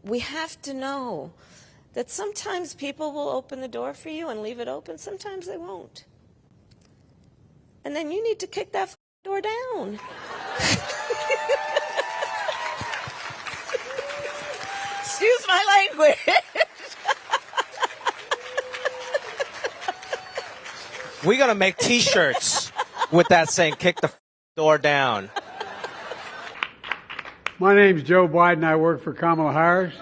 we have to know that sometimes people will open the door for you and leave it open. Sometimes they won't. And then you need to kick that door down. Excuse my language. We're going to make T-shirts with that saying, kick the door down. My name's Joe Biden. I work for Kamala Harris.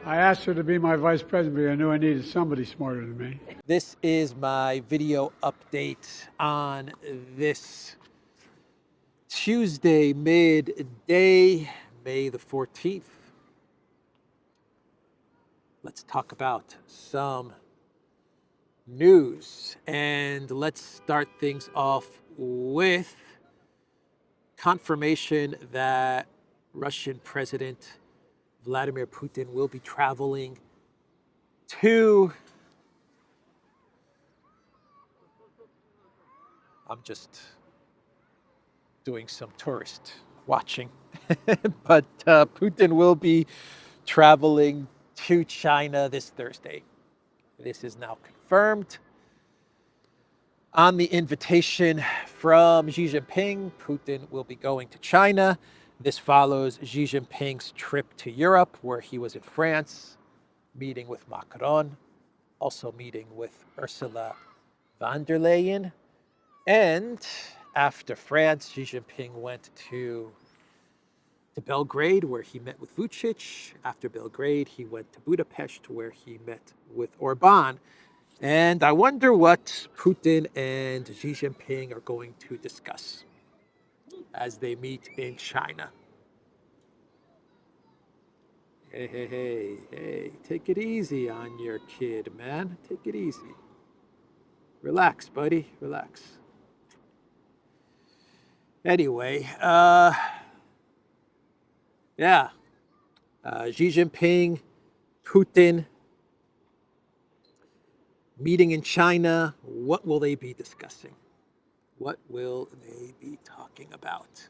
I asked her to be my vice president because I knew I needed somebody smarter than me. This is my video update on this Tuesday midday, May the 14th. Let's talk about some news, and let's start things off with confirmation that Russian President Vladimir Putin will be traveling to, I'm just doing some tourist watching, but Putin will be traveling to China this Thursday. This is now confirmed. On the invitation from Xi Jinping, Putin will be going to China. This follows Xi Jinping's trip to Europe, where he was in France, meeting with Macron, also meeting with Ursula von der Leyen. And after France, Xi Jinping went to Belgrade, where he met with Vučić. After Belgrade, he went to Budapest, where he met with Orban. And I wonder what Putin and Xi Jinping are going to discuss as they meet in China. Hey, take it easy on your kid, man. Take it easy. Relax, buddy, relax. Anyway, Xi Jinping, Putin, meeting in China. What will they be discussing? What will they be talking about?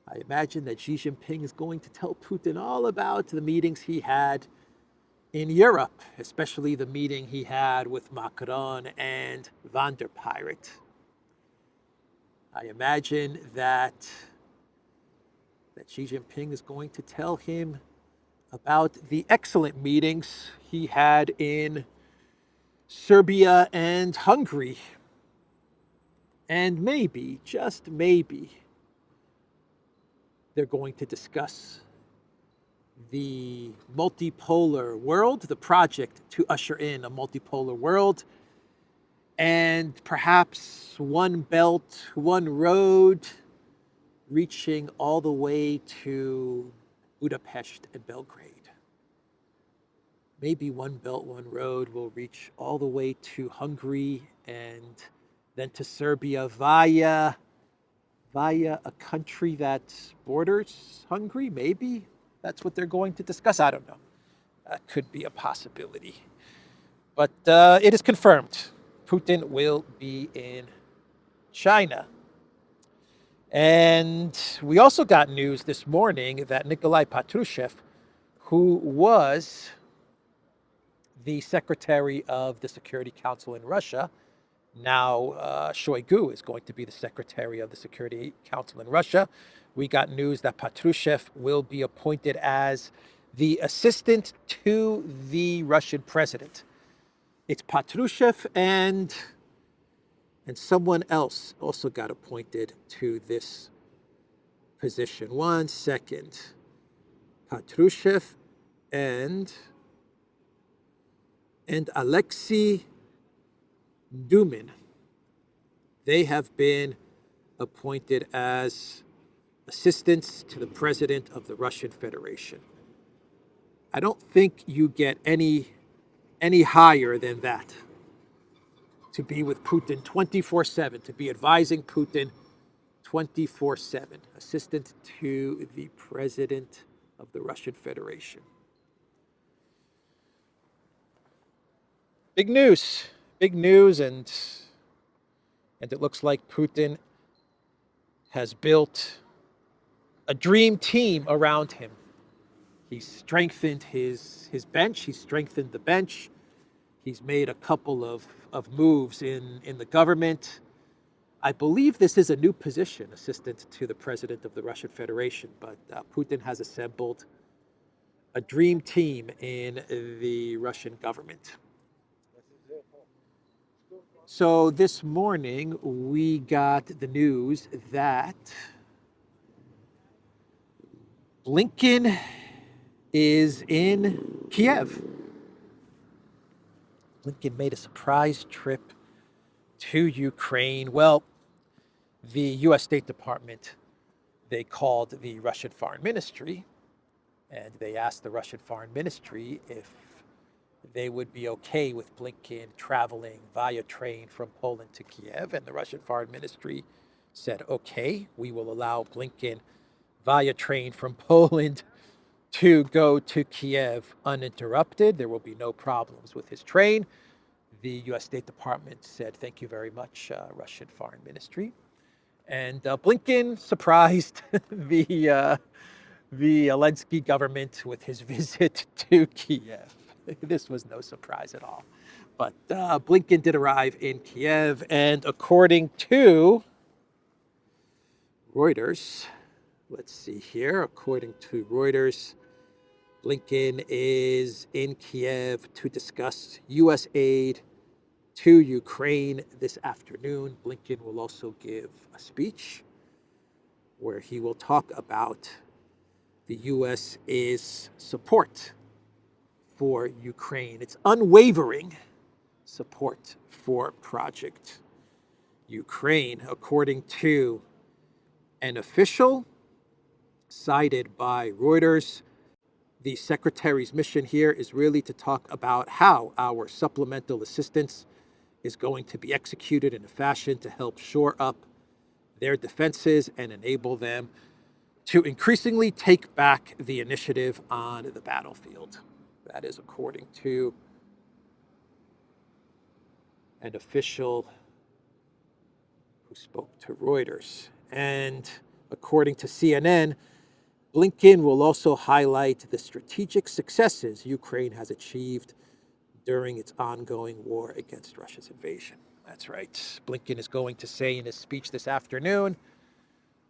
I imagine that Xi Jinping is going to tell Putin all about the meetings he had in Europe, especially the meeting he had with Macron and von der Pirate. I imagine that Xi Jinping is going to tell him about the excellent meetings he had in Serbia and Hungary. And maybe, just maybe, they're going to discuss the multipolar world, the project to usher in a multipolar world, and perhaps one belt, one road, reaching all the way to Budapest and Belgrade. Maybe one belt, one road will reach all the way to Hungary and then to Serbia via a country that borders Hungary. Maybe that's what they're going to discuss. I don't know. That could be a possibility. But it is confirmed. Putin will be in China. And we also got news this morning that Nikolai Patrushev, who was the secretary of the Security Council in Russia, now Shoigu is going to be the secretary of the Security Council in Russia. We got news that Patrushev will be appointed as the assistant to the Russian president. It's Patrushev and someone else also got appointed to this position. One second. Patrushev and Alexei Dumin. They have been appointed as assistants to the president of the Russian Federation. I don't think you get any higher than that. To be with Putin 24/7, to be advising Putin 24/7, assistant to the president of the Russian Federation. Big news, and it looks like Putin has built a dream team around him. He's strengthened his bench. He's strengthened the bench. He's made a couple of moves in the government. I believe this is a new position, assistant to the president of the Russian Federation, but Putin has assembled a dream team in the Russian government. So this morning, we got the news that Blinken is in Kiev. Blinken made a surprise trip to Ukraine. Well, the U.S. State Department, they called the Russian Foreign Ministry, and they asked the Russian Foreign Ministry if they would be okay with Blinken traveling via train from Poland to Kiev. And the Russian Foreign Ministry said, okay, we will allow Blinken via train from Poland to go to Kiev uninterrupted. There will be no problems with his train. The U.S. State Department said, thank you very much, Russian Foreign Ministry. And Blinken surprised the Zelensky government with his visit to Kiev. This was no surprise at all. But Blinken did arrive in Kiev, and according to Reuters, let's see here, according to Reuters, Blinken is in Kiev to discuss U.S. aid to Ukraine this afternoon. Blinken will also give a speech where he will talk about the U.S.'s support for Ukraine, its unwavering support for Project Ukraine, according to an official cited by Reuters. The secretary's mission here is really to talk about how our supplemental assistance is going to be executed in a fashion to help shore up their defenses and enable them to increasingly take back the initiative on the battlefield. That is according to an official who spoke to Reuters. And according to CNN, Blinken will also highlight the strategic successes Ukraine has achieved during its ongoing war against Russia's invasion. That's right. Blinken is going to say in his speech this afternoon,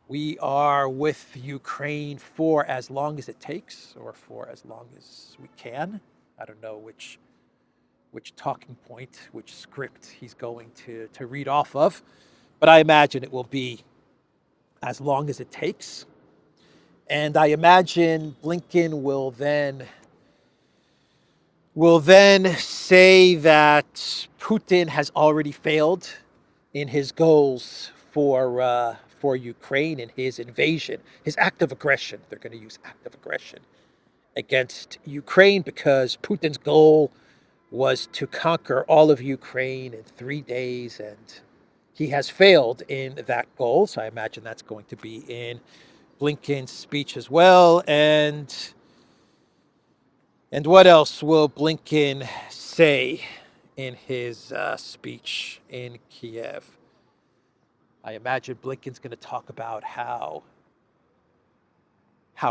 we are with Ukraine for as long as it takes, or for as long as we can. I don't know which talking point, which script he's going to read off of, but I imagine it will be as long as it takes. And I imagine Blinken will then say that Putin has already failed in his goals for Ukraine and his invasion, his act of aggression. They're going to use act of aggression against Ukraine because Putin's goal was to conquer all of Ukraine in 3 days, and he has failed in that goal. So I imagine that's going to be in Blinken's speech as well. And what else will Blinken say in his speech in Kiev? I imagine Blinken's going to talk about how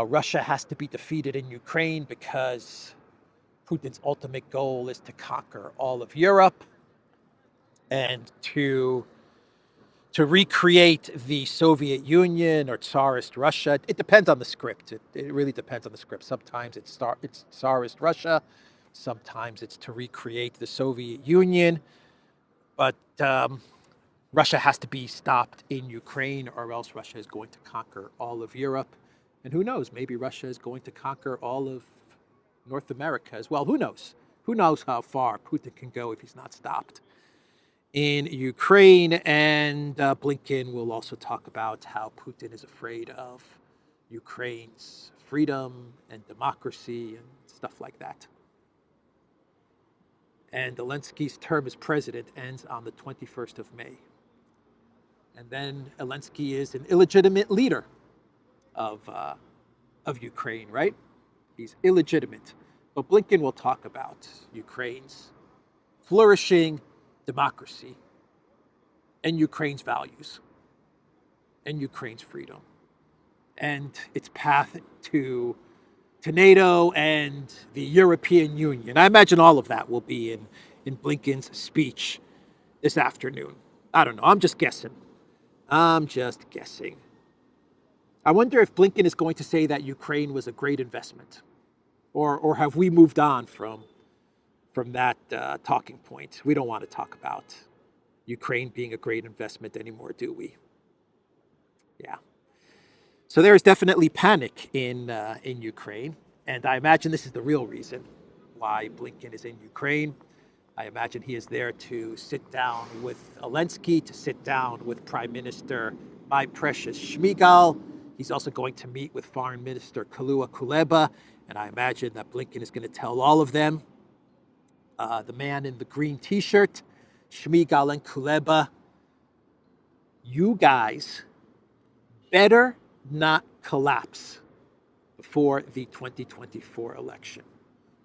Russia has to be defeated in Ukraine because Putin's ultimate goal is to conquer all of Europe and to recreate the Soviet Union or Tsarist Russia. It depends on the script. It really depends on the script. Sometimes it's Tsarist Russia. Sometimes it's to recreate the Soviet Union. But Russia has to be stopped in Ukraine, or else Russia is going to conquer all of Europe. And who knows, maybe Russia is going to conquer all of North America as well. Who knows? Who knows how far Putin can go if he's not stopped in Ukraine. And Blinken will also talk about how Putin is afraid of Ukraine's freedom and democracy and stuff like that. And Zelensky's term as president ends on the 21st of May. And then Zelensky is an illegitimate leader of Ukraine, right? He's illegitimate. But Blinken will talk about Ukraine's flourishing democracy and Ukraine's values and Ukraine's freedom and its path to NATO and the European Union. I imagine all of that will be in Blinken's speech this afternoon. I don't know. I'm just guessing. I wonder if Blinken is going to say that Ukraine was a great investment, or have we moved on from that talking point? We don't want to talk about Ukraine being a great investment anymore, do we? Yeah. So there is definitely panic in Ukraine, and I imagine this is the real reason why Blinken is in Ukraine. I imagine he is there to sit down with Zelensky, to sit down with Prime Minister my precious Shmigal. He's also going to meet with Foreign Minister Kalua Kuleba, and I imagine that Blinken is going to tell all of them, the man in the green T-shirt, Shmigal and Kuleba, you guys better not collapse before the 2024 election.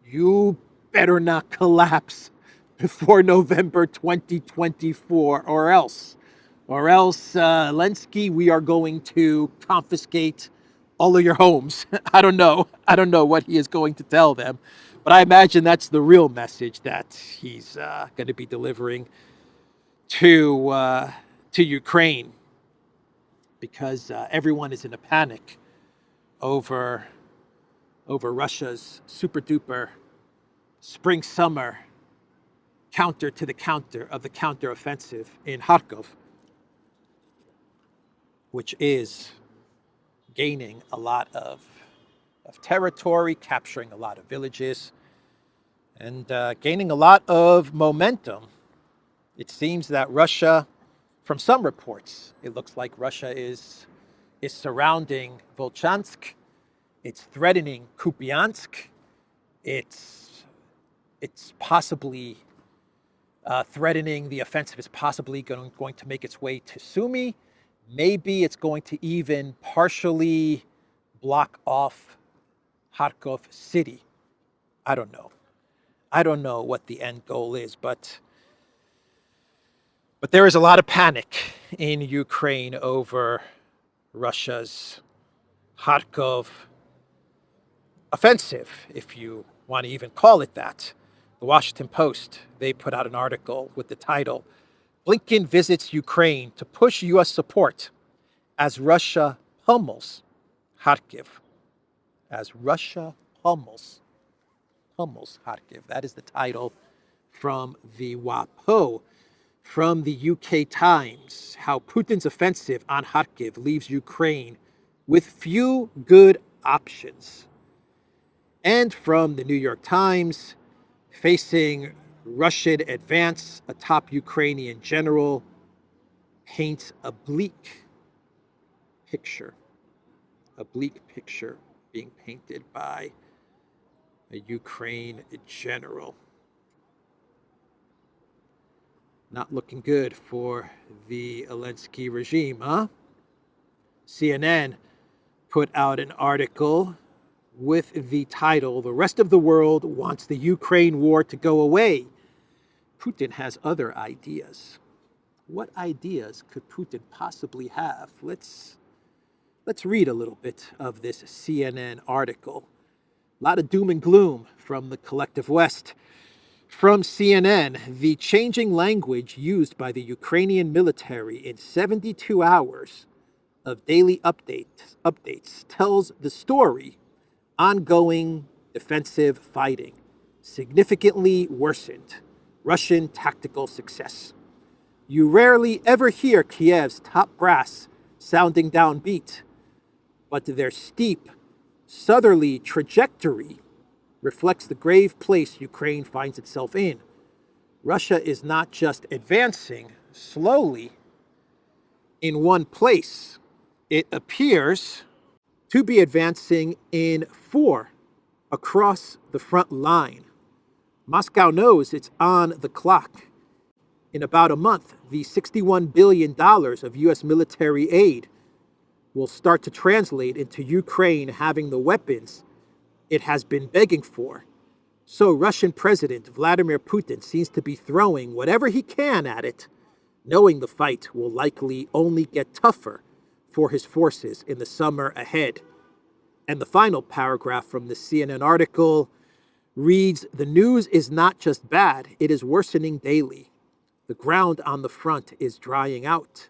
You better not collapse before November 2024, or else, Zelensky, we are going to confiscate all of your homes. I don't know what he is going to tell them, but I imagine that's the real message that he's going to be delivering to Ukraine, because everyone is in a panic over Russia's super duper spring summer counter to the counter of the counteroffensive in Kharkov, which is gaining a lot of territory, capturing a lot of villages, and gaining a lot of momentum. It seems that Russia, from some reports, it looks like Russia is surrounding Volchansk. It's threatening Kupiansk. It's possibly threatening, the offensive is possibly going to make its way to Sumy. Maybe it's going to even partially block off Kharkov city. I don't know. I don't know what the end goal is, but there is a lot of panic in Ukraine over Russia's Kharkov offensive, if you want to even call it that. The Washington Post, they put out an article with the title, Blinken visits Ukraine to push U.S. support as Russia pummels Kharkiv. As Russia pummels Kharkiv. That is the title from the WAPO. From the UK Times, how Putin's offensive on Kharkiv leaves Ukraine with few good options. And from the New York Times, facing Russian advance, a top Ukrainian general paints a bleak picture being painted by a Ukraine general. Not looking good for the Zelensky regime, huh? CNN put out an article with the title, The Rest of the World Wants the Ukraine War to Go Away. Putin has other ideas. What ideas could Putin possibly have? Let's read a little bit of this CNN article. A lot of doom and gloom from the collective West. From CNN, the changing language used by the Ukrainian military in 72 hours of daily updates tells the story. Ongoing defensive fighting, significantly worsened Russian tactical success. You rarely ever hear Kiev's top brass sounding downbeat, but their steep southerly trajectory reflects the grave place Ukraine finds itself in. Russia is not just advancing slowly in one place. It appears to be advancing in 4 across the front line. Moscow knows it's on the clock. In about a month, the $61 billion of U.S. military aid will start to translate into Ukraine having the weapons it has been begging for. So Russian President Vladimir Putin seems to be throwing whatever he can at it, knowing the fight will likely only get tougher for his forces in the summer ahead. And the final paragraph from the CNN article reads, "The news is not just bad, it is worsening daily. The ground on the front is drying out,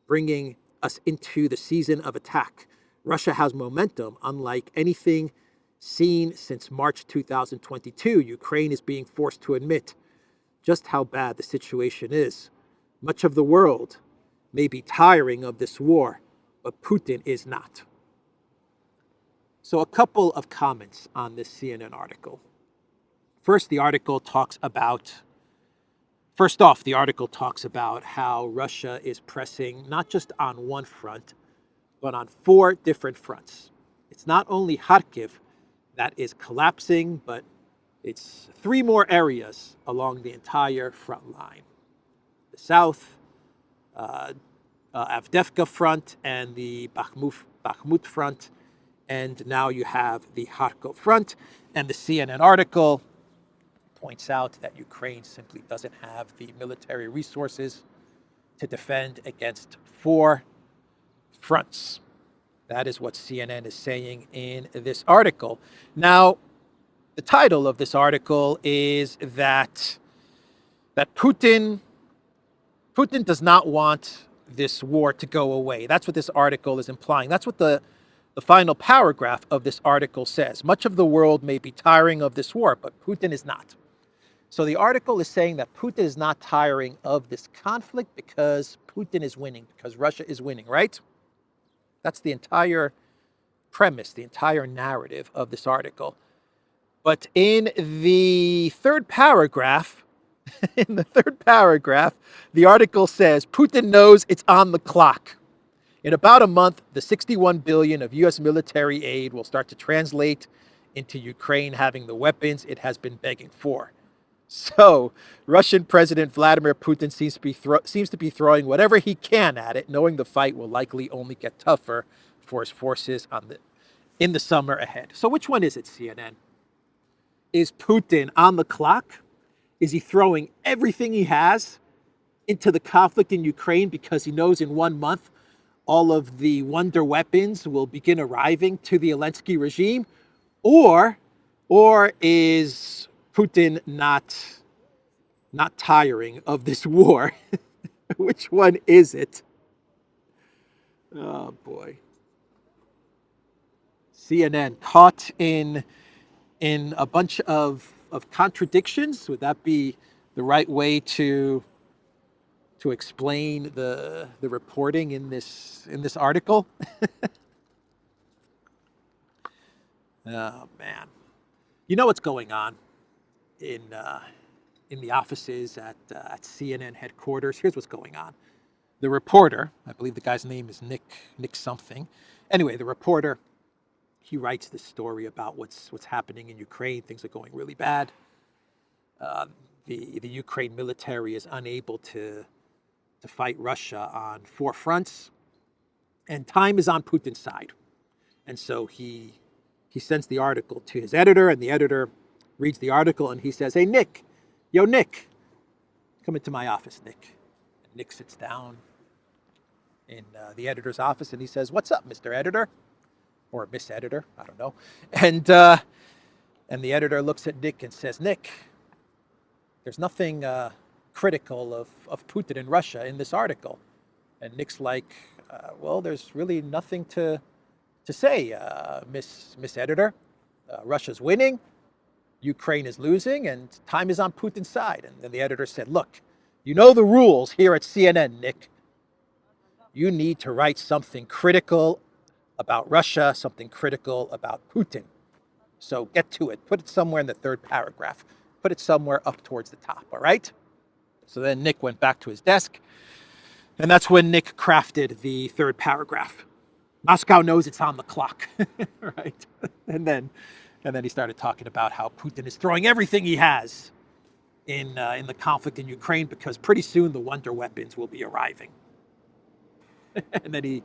bringing us into the season of attack. Russia has momentum unlike anything seen since March 2022. Ukraine is being forced to admit just how bad the situation is. Much of the world may be tiring of this war, but Putin is not." So a couple of comments on this CNN article. First, the article talks about how Russia is pressing not just on one front, but on 4 different fronts. It's not only Kharkiv that is collapsing, but it's 3 more areas along the entire front line. The south, Avdiivka front, and the Bakhmut front, and now you have the Kharkov front. And the CNN article points out that Ukraine simply doesn't have the military resources to defend against 4 fronts. That is what CNN is saying in this article. Now, the title of this article is that Putin does not want this war to go away. That's what this article is implying. That's what the final paragraph of this article says. Much of the world may be tiring of this war, but Putin is not. So the article is saying that Putin is not tiring of this conflict because Putin is winning, because Russia is winning, right? That's the entire premise, the entire narrative of this article. But in the third paragraph, the article says, Putin knows it's on the clock. In about a month, the $61 billion of U.S. military aid will start to translate into Ukraine having the weapons it has been begging for. So, Russian President Vladimir Putin seems to be throwing whatever he can at it, knowing the fight will likely only get tougher for his forces in the summer ahead. So which one is it, CNN? Is Putin on the clock? Is he throwing everything he has into the conflict in Ukraine because he knows in 1 month all of the wonder weapons will begin arriving to the Zelensky regime? Or is Putin not tiring of this war? Which one is it? Oh boy. CNN caught in a bunch of contradictions. Would that be the right way to explain the reporting in this article? Oh man. You know what's going on in the offices at CNN headquarters? Here's what's going on. The reporter, I believe the guy's name is Nick something. Anyway, the reporter, he writes this story about what's happening in Ukraine. Things are going really bad. The Ukraine military is unable to fight Russia on 4 fronts, and time is on Putin's side. And so he sends the article to his editor, and the editor reads the article, and he says, "Hey, Nick, come into my office, Nick." And Nick sits down in the editor's office, and he says, "What's up, Mr. Editor?" Or Miss Editor, I don't know. And the editor looks at Nick and says, "Nick, there's nothing critical of Putin and Russia in this article." And Nick's like, "Well, there's really nothing to say, Miss Editor. Russia's winning, Ukraine is losing, and time is on Putin's side." And then the editor said, "Look, you know the rules here at CNN, Nick. You need to write something critical about Russia, something critical about Putin. So get to it. Put it somewhere in the 3rd paragraph. Put it somewhere up towards the top, all right?" So then Nick went back to his desk, and that's when Nick crafted the 3rd paragraph. Moscow knows it's on the clock, right? And then he started talking about how Putin is throwing everything he has in the conflict in Ukraine because pretty soon the wonder weapons will be arriving. And then he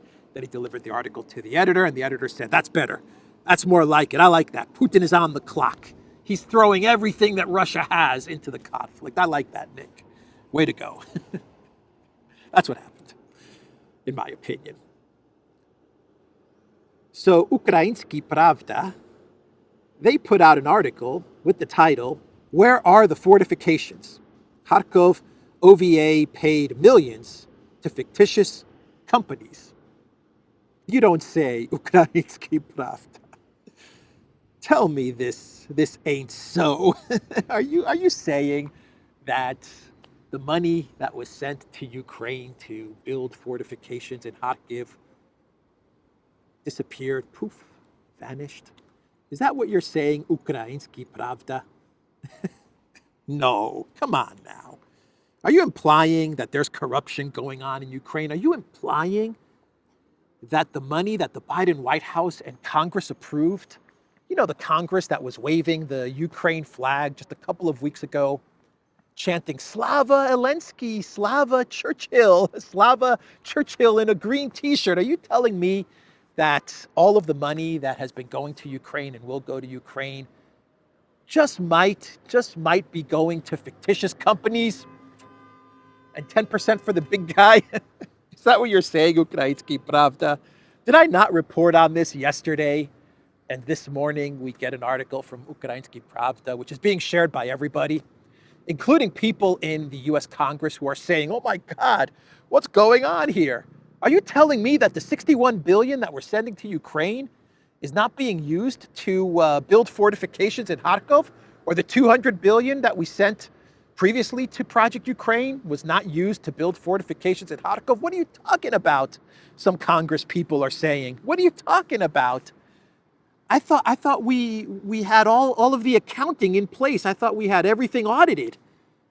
delivered the article to the editor, and the editor said, "That's better. That's more like it. I like that. Putin is on the clock. He's throwing everything that Russia has into the conflict. I like that, Nick. Way to go." That's what happened, in my opinion. So Ukrainsky Pravda, they put out an article with the title, "Where Are the Fortifications? Kharkov OVA paid millions to fictitious companies." You don't say, Ukrainsky Pravda. Tell me this ain't so. Are you saying that the money that was sent to Ukraine to build fortifications in Kharkiv disappeared, poof, vanished? Is that what you're saying, Ukrainsky Pravda? No, come on now. Are you implying that there's corruption going on in Ukraine? Are you implying that the money that the Biden White House and Congress approved, you know, the Congress that was waving the Ukraine flag just a couple of weeks ago, chanting Slava Zelensky, Slava Churchill in a green t-shirt. Are you telling me that all of the money that has been going to Ukraine and will go to Ukraine just might be going to fictitious companies and 10% for the big guy? Is that what you're saying, Ukrainsky Pravda? Did I not report on this yesterday? And this morning we get an article from Ukrainsky Pravda, which is being shared by everybody, including people in the US Congress who are saying, oh my God, what's going on here? Are you telling me that the $61 billion that we're sending to Ukraine is not being used to build fortifications in Kharkov? Or the $200 billion that we sent previously to Project Ukraine was not used to build fortifications in Kharkov? What are you talking about? Some Congress people are saying. What are you talking about? I thought we had all of the accounting in place. I thought we had everything audited.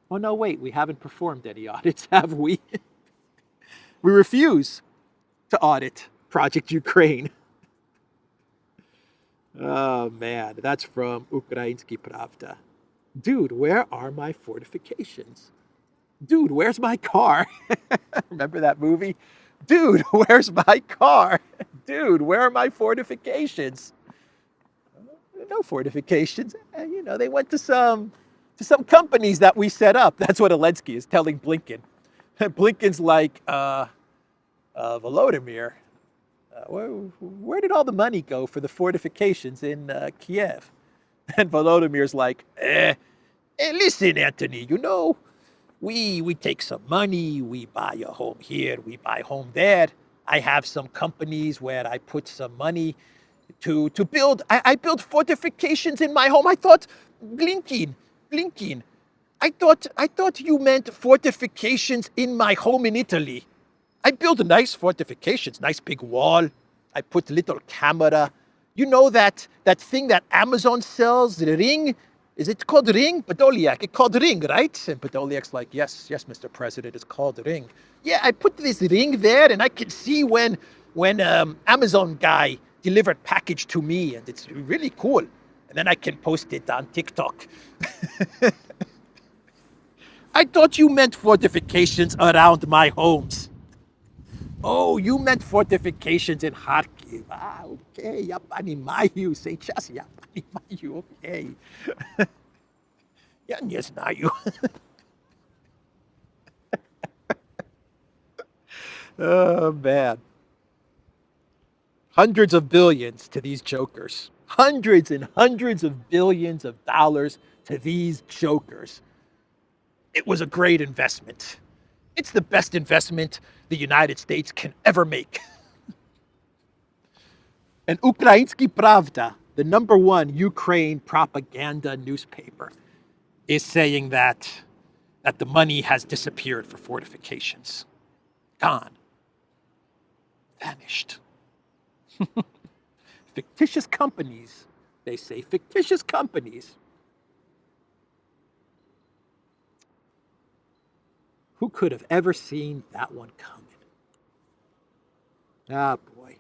Oh no, wait, we haven't performed any audits, have we? We refuse to audit Project Ukraine. Oh man, that's from Ukrainsky Pravda. Dude, where are my fortifications? Dude, where's my car? Remember that movie? Dude, where's my car? Dude, where are my fortifications? No fortifications. You know, they went to some companies that we set up. That's what Zelensky is telling Blinken. Blinken's like, Volodymyr, where did all the money go for the fortifications in Kiev? And Volodymyr's like, listen, Anthony, you know, we take some money, we buy a home here, we buy a home there. I have some companies where I put some money to build. I build fortifications in my home. I thought, Blinken, I thought you meant fortifications in my home in Italy. I built nice fortifications, nice big wall. I put little camera. You know that thing that Amazon sells, the Ring? Is it called Ring? Podolyak, it's called Ring, right? And Podolyak's like, yes, Mr. President, it's called Ring. Yeah, I put this ring there and I can see when Amazon guy delivered package to me, and it's really cool. And then I can post it on TikTok. I thought you meant fortifications around my homes. Oh, you meant fortifications in Kharkiv. Ah, okay. Я понимаю. Сейчас я понимаю. Okay. Я не знаю. Oh, man. Hundreds of billions to these jokers. Hundreds and hundreds of billions of dollars to these jokers. It was a great investment. It's the best investment the United States can ever make. And Ukrainsky Pravda, the #1 Ukraine propaganda newspaper, is saying that the money has disappeared for fortifications. Gone. Vanished. Fictitious companies, they say, fictitious companies. Who could have ever seen that one coming? Ah, boy.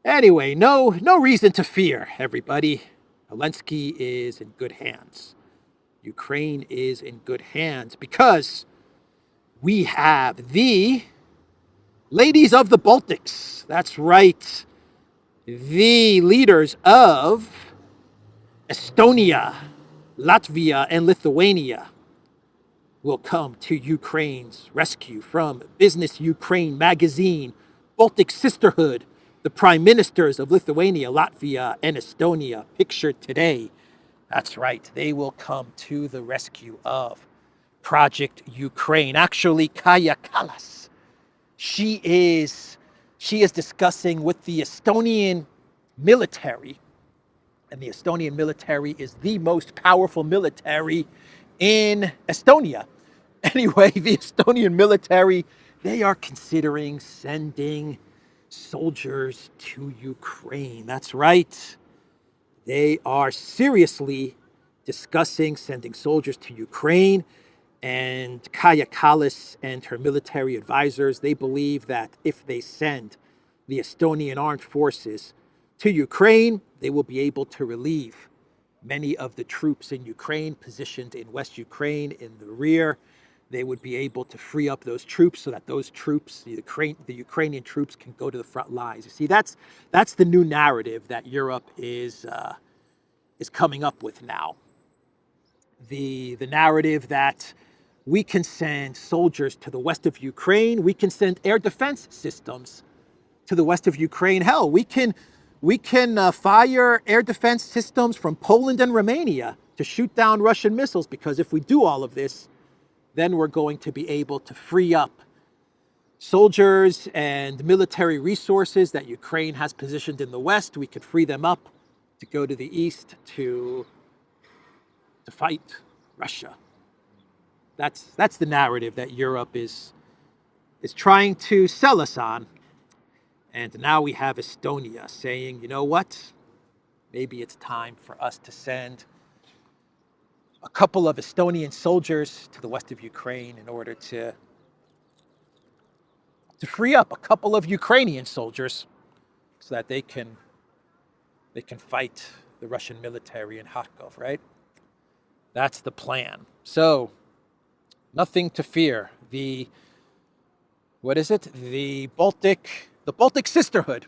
Anyway, no reason to fear, everybody. Zelensky is in good hands. Ukraine is in good hands because we have the ladies of the Baltics. That's right. The leaders of Estonia, Latvia, and Lithuania will come to Ukraine's rescue from Business Ukraine magazine, Baltic Sisterhood, The prime ministers of Lithuania, Latvia, and Estonia pictured today. That's right, they will come to the rescue of Project Ukraine. Actually, Kaya Kallas, she is discussing with the Estonian military, and the Estonian military is the most powerful military in Estonia. Anyway, the Estonian military, they are considering sending soldiers to Ukraine. That's right. They are seriously discussing sending soldiers to Ukraine. And Kaya Kallas and her military advisors, they believe that if they send the Estonian armed forces to Ukraine, they will be able to relieve many of the troops in Ukraine positioned in West Ukraine in the rear. They would be able to free up those troops so that those troops, the Ukrainian troops, can go to the front lines. You see, that's the new narrative that Europe is coming up with now. The narrative that we can send soldiers to the west of Ukraine, we can send air defense systems to the west of Ukraine. Hell, we can fire air defense systems from Poland and Romania to shoot down Russian missiles, because if we do all of this, then we're going to be able to free up soldiers and military resources that Ukraine has positioned in the west. We could free them up to go to the east to fight Russia. That's the narrative that Europe is trying to sell us on. And now we have Estonia saying, you know what? Maybe it's time for us to send a couple of Estonian soldiers to the west of Ukraine in order to free up a couple of Ukrainian soldiers so that they can fight the Russian military in Kharkov, right? That's the plan. So, nothing to fear. The Baltic sisterhood.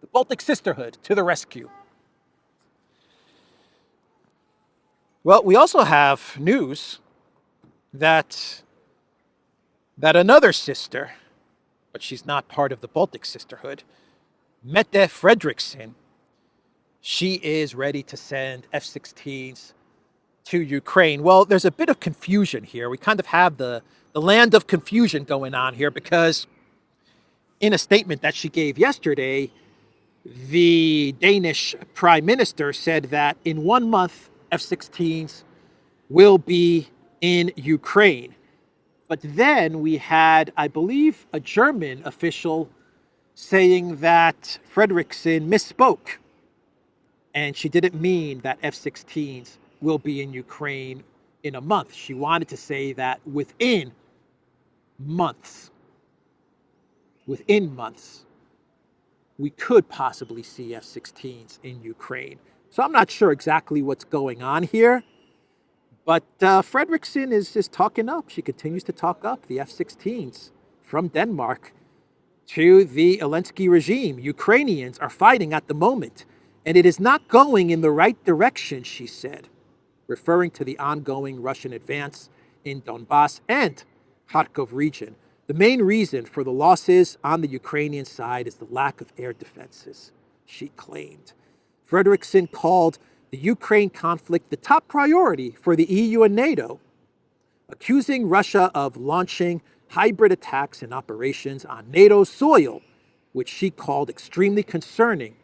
The Baltic sisterhood to the rescue. Well, we also have news that another sister, but she's not part of the Baltic sisterhood, Mette Frederiksen, she is ready to send F-16s to Ukraine. Well, there's a bit of confusion here. We kind of have the land of confusion going on here, because in a statement that she gave yesterday, the Danish prime minister said that in 1 month, F-16s will be in Ukraine. But then we had, I believe, a German official saying that Frederiksen misspoke, and she didn't mean that F-16s will be in Ukraine in a month. She wanted to say that within months, we could possibly see F-16s in Ukraine. So I'm not sure exactly what's going on here, but Frederiksen is talking up. She continues to talk up the F-16s from Denmark to the Zelensky regime. Ukrainians are fighting at the moment, and it is not going in the right direction, she said, referring to the ongoing Russian advance in Donbass and Kharkov region. The main reason for the losses on the Ukrainian side is the lack of air defenses, she claimed. Frederiksen called the Ukraine conflict the top priority for the EU and NATO, accusing Russia of launching hybrid attacks and operations on NATO's soil, which she called extremely concerning.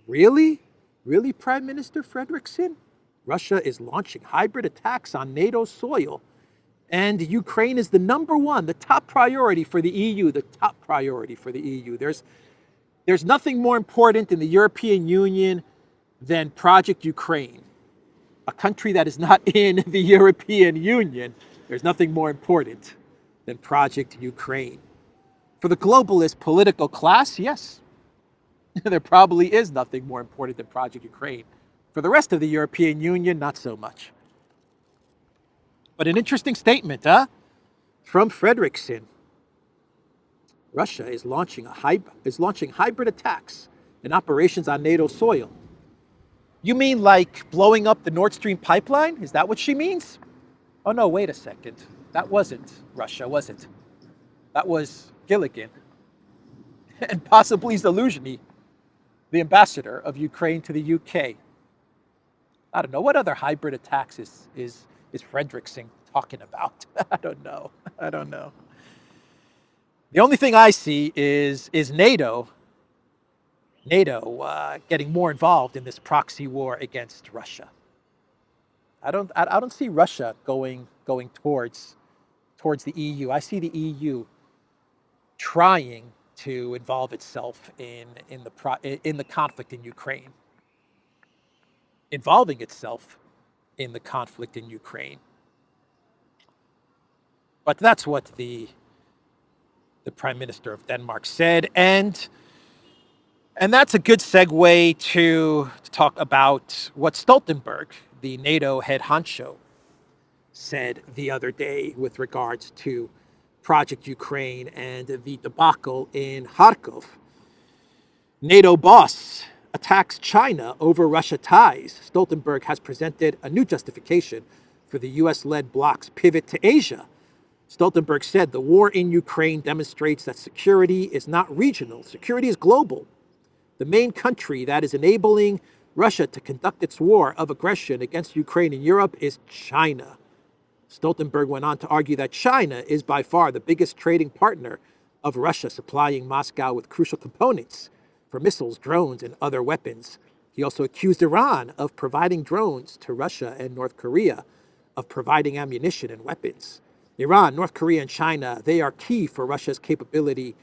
Really? Really, Prime Minister Frederiksen? Russia is launching hybrid attacks on NATO's soil, and Ukraine is the number one, the top priority for the EU, the top priority for the EU. There's nothing more important in the European Union than Project Ukraine. A country that is not in the European Union, there's nothing more important than Project Ukraine. For the globalist political class, yes, there probably is nothing more important than Project Ukraine. For the rest of the European Union, not so much. But an interesting statement, from Frederiksen. Russia is launching hybrid attacks and operations on NATO soil. You mean like blowing up the Nord Stream pipeline? Is that what she means? Oh no, wait a second. That wasn't Russia, was it? That was Gilligan. and possibly Zaluzhny, the ambassador of Ukraine to the UK. I don't know. What other hybrid attacks is Fredrickson talking about? I don't know. I don't know. The only thing I see is NATO getting more involved in this proxy war against Russia. I don't see Russia going towards the EU. I see the EU trying to involve itself in the conflict in Ukraine, involving itself in the conflict in Ukraine. But that's what the Prime Minister of Denmark said, and that's a good segue to talk about what Stoltenberg, the NATO head honcho, said the other day with regards to Project Ukraine and the debacle in Kharkov. NATO boss attacks China over Russia ties. Stoltenberg has presented a new justification for the US-led bloc's pivot to Asia. Stoltenberg said the war in Ukraine demonstrates that security is not regional, security is global. The main country that is enabling Russia to conduct its war of aggression against Ukraine in Europe is China. Stoltenberg went on to argue that China is by far the biggest trading partner of Russia, supplying Moscow with crucial components for missiles, drones, and other weapons. He also accused Iran of providing drones to Russia and North Korea, of providing ammunition and weapons. Iran, North Korea, and China, they are key for Russia's capability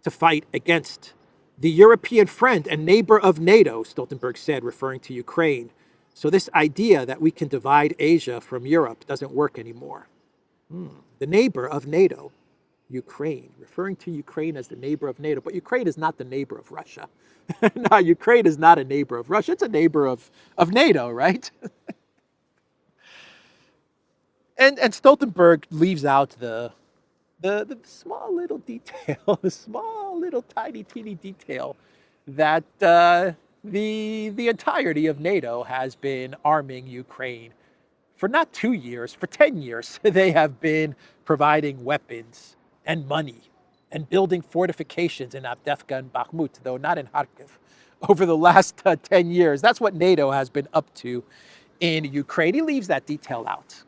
to fight against the European friend and neighbor of NATO, Stoltenberg said, referring to Ukraine. So this idea that we can divide Asia from Europe doesn't work anymore. The neighbor of NATO, Ukraine, referring to Ukraine as the neighbor of NATO. But Ukraine is not the neighbor of Russia. No, Ukraine is not a neighbor of Russia. It's a neighbor of NATO, right? And Stoltenberg leaves out the small little detail, the small little tiny teeny detail that the entirety of NATO has been arming Ukraine for not 2 years, for 10 years. They have been providing weapons and money and building fortifications in Avdiivka and Bakhmut, though not in Kharkiv, over the last 10 years. That's what NATO has been up to in Ukraine. He leaves that detail out.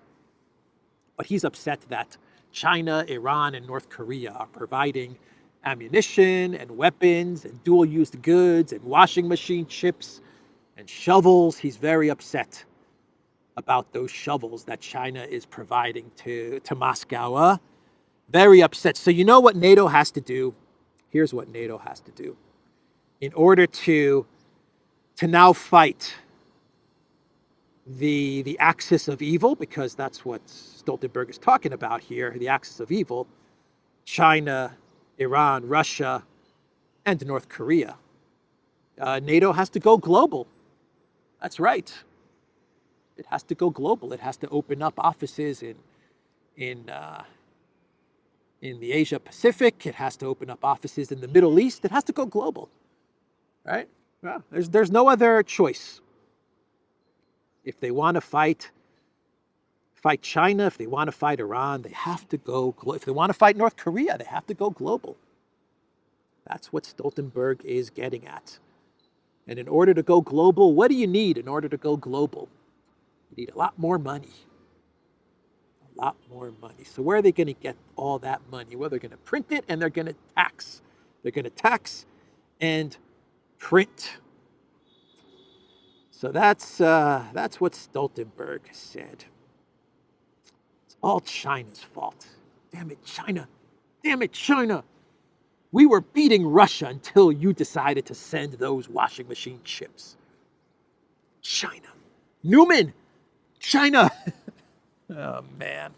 But he's upset that China, Iran, and North Korea are providing ammunition and weapons and dual-use goods and washing machine chips and shovels. He's very upset about those shovels that China is providing to Moscow. Very upset. So you know what NATO has to do? Here's what NATO has to do. In order to now fight the axis of evil, because that's what Stoltenberg is talking about here, the axis of evil, China, Iran, Russia, and North Korea. NATO has to go global. That's right. It has to go global. It has to open up offices in the Asia Pacific. It has to open up offices in the Middle East. It has to go global, right? Well, there's no other choice. If they want to fight China, if they want to fight Iran, they have to go global. If they want to fight North Korea, they have to go global. That's what Stoltenberg is getting at. And in order to go global, what do you need in order to go global? You need a lot more money. A lot more money. So where are they going to get all that money? Well, they're going to print it and they're going to tax. They're going to tax and print. So that's what Stoltenberg said. It's all China's fault. Damn it, China. Damn it, China. We were beating Russia until you decided to send those washing machine chips. China. Newman. China. Oh, man.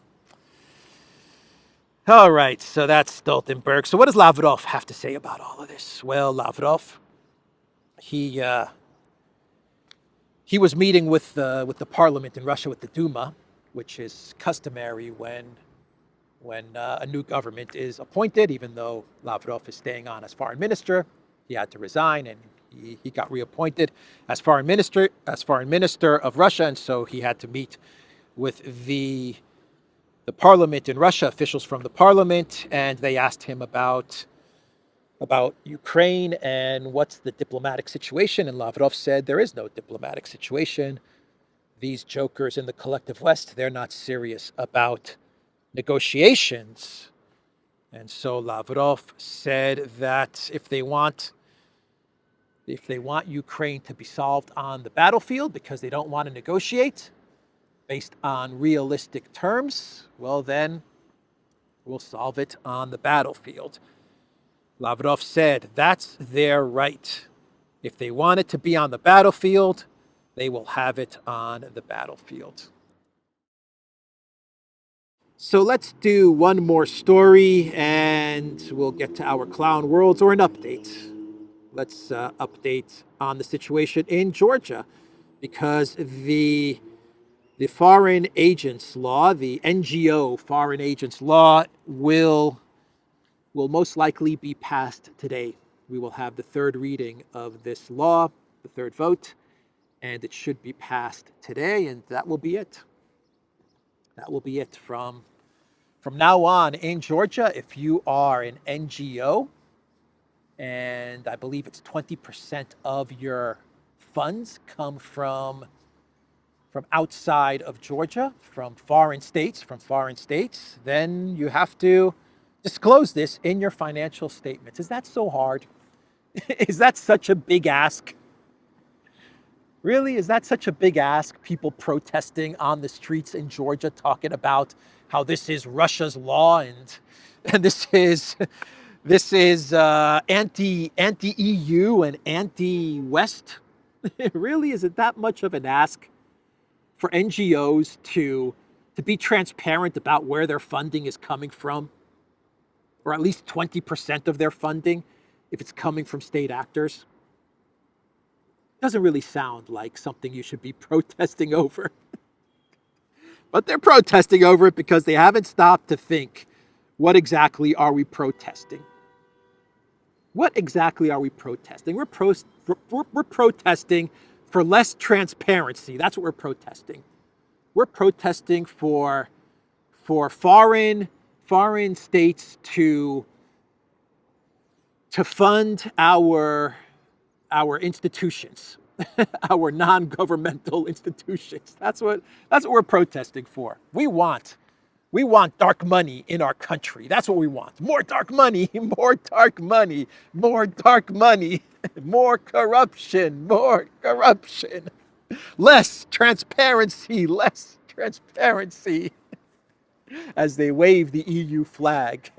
All right, so that's Stoltenberg. So what does Lavrov have to say about all of this? Well, Lavrov, he was meeting with the parliament in Russia, with the Duma, which is customary when a new government is appointed. Even though Lavrov is staying on as foreign minister, he had to resign, and he got reappointed as foreign minister of Russia, and so he had to meet with the parliament in Russia, officials from the parliament, and they asked him about about Ukraine and what's the diplomatic situation. And Lavrov said there is no diplomatic situation. These jokers in the collective West, they're not serious about negotiations. And so Lavrov said that if they want Ukraine to be solved on the battlefield because they don't want to negotiate based on realistic terms, well then we'll solve it on the battlefield. Lavrov said that's their right. If they want it to be on the battlefield, they will have it on the battlefield. So let's do one more story and we'll get to our clown worlds, or an update. Let's update on the situation in Georgia, because the foreign agents law, the NGO foreign agents law, will most likely be passed today. We will have the third reading of this law, the third vote, and it should be passed today, and that will be it. That will be it. From now on in Georgia, if you are an NGO, and I believe it's 20% of your funds come from outside of Georgia, from foreign states, then you have to disclose this in your financial statements. Is that so hard? Is that such a big ask? Really? Is that such a big ask? People protesting on the streets in Georgia talking about how this is Russia's law and this is anti-EU and anti-West? Really? Is it that much of an ask for NGOs to be transparent about where their funding is coming from? Or at least 20% of their funding, if it's coming from state actors? Doesn't really sound like something you should be protesting over. But they're protesting over it because they haven't stopped to think, what exactly are we protesting? What exactly are we protesting? We're protesting for less transparency. That's what we're protesting. We're protesting for foreign states to fund our institutions, our non-governmental institutions. That's what we're protesting for. We want dark money in our country. That's what we want. More dark money, more dark money, more dark money, more corruption, less transparency, as they wave the EU flag.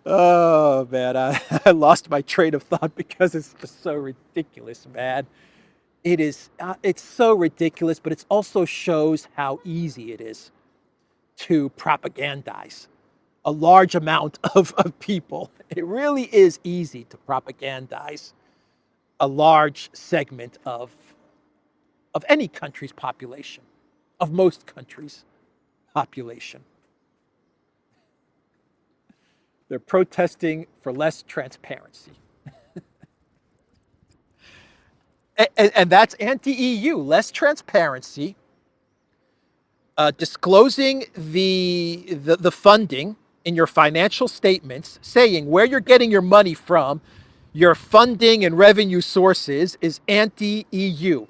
Oh, man, I lost my train of thought because it's just so ridiculous, man. It's so ridiculous, but it also shows how easy it is to propagandize a large amount of people. It really is easy to propagandize a large segment of any country's population, of most countries' population. They're protesting for less transparency. And that's anti-EU, less transparency, disclosing the funding in your financial statements, saying where you're getting your money from, your funding and revenue sources, is anti-EU.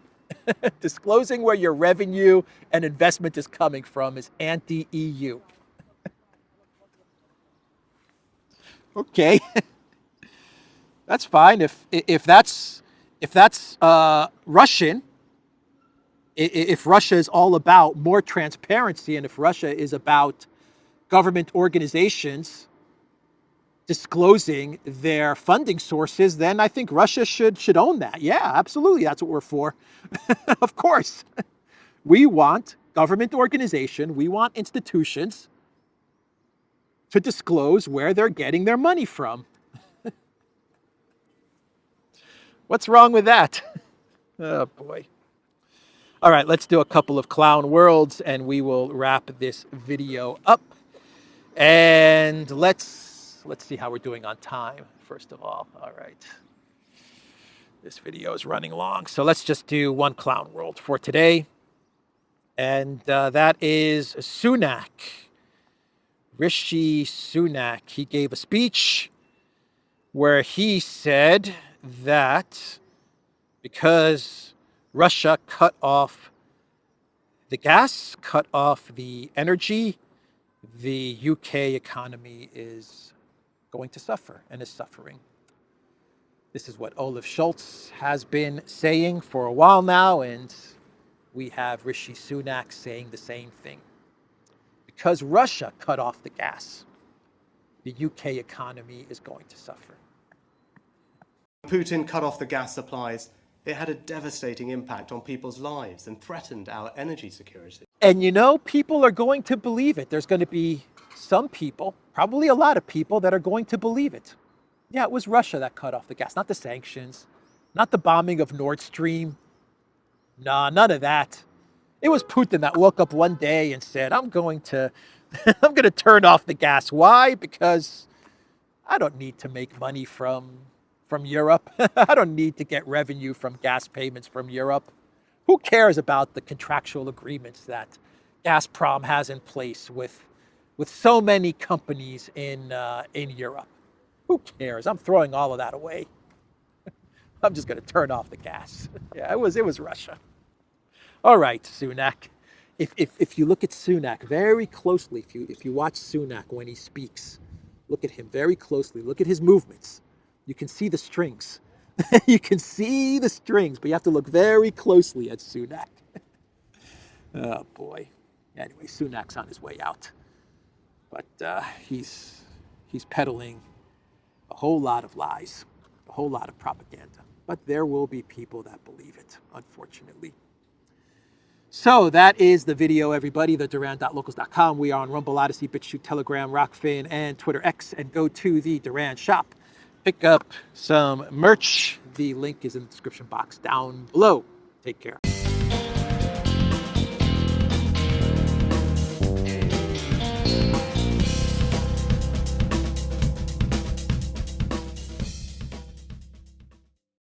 Disclosing where your revenue and investment is coming from is anti-EU. Okay, that's fine. If that's Russian, if Russia is all about more transparency, and if Russia is about government organizations disclosing their funding sources, then I think Russia should own that. Yeah, absolutely. That's what we're for. Of course. We want government organization, we want institutions to disclose where they're getting their money from. What's wrong with that? Oh, boy. All right, let's do a couple of clown worlds and we will wrap this video up. And let's see how we're doing on time, first of all. All right. This video is running long, so let's just do one clown world for today. And that is Sunak Rishi Sunak, he gave a speech where he said that because Russia cut off the gas, cut off the energy, the UK economy is going to suffer and is suffering. This is what Olaf Scholz has been saying for a while now, and we have Rishi Sunak saying the same thing. Because Russia cut off the gas, the UK economy is going to suffer. Putin cut off the gas supplies. It had a devastating impact on people's lives and threatened our energy security. And you know, people are going to believe it. There's going to be some people, probably a lot of people, that are going to believe it. Yeah, it was Russia that cut off the gas, not the sanctions, not the bombing of Nord Stream. Nah, none of that. It was Putin that woke up one day and said, I'm going to turn off the gas. Why? Because I don't need to make money from Europe. I don't need to get revenue from gas payments from Europe. Who cares about the contractual agreements that Gazprom has in place with so many companies in Europe? Who cares? I'm throwing all of that away. I'm just going to turn off the gas. Yeah, it was Russia. All right, Sunak. If you look at Sunak very closely, if you watch Sunak when he speaks, look at him very closely. Look at his movements. You can see the strings. You can see the strings, but you have to look very closely at Sunak. Oh boy. Anyway, Sunak's on his way out, but he's peddling a whole lot of lies, a whole lot of propaganda. But there will be people that believe it, unfortunately. So that is the video, everybody. The Duran.locals.com. We are on Rumble, ODYSEE, BitChute, Telegram, Rockfin, and Twitter X. And go to the Duran shop. Pick up some merch. The link is in the description box down below. Take care.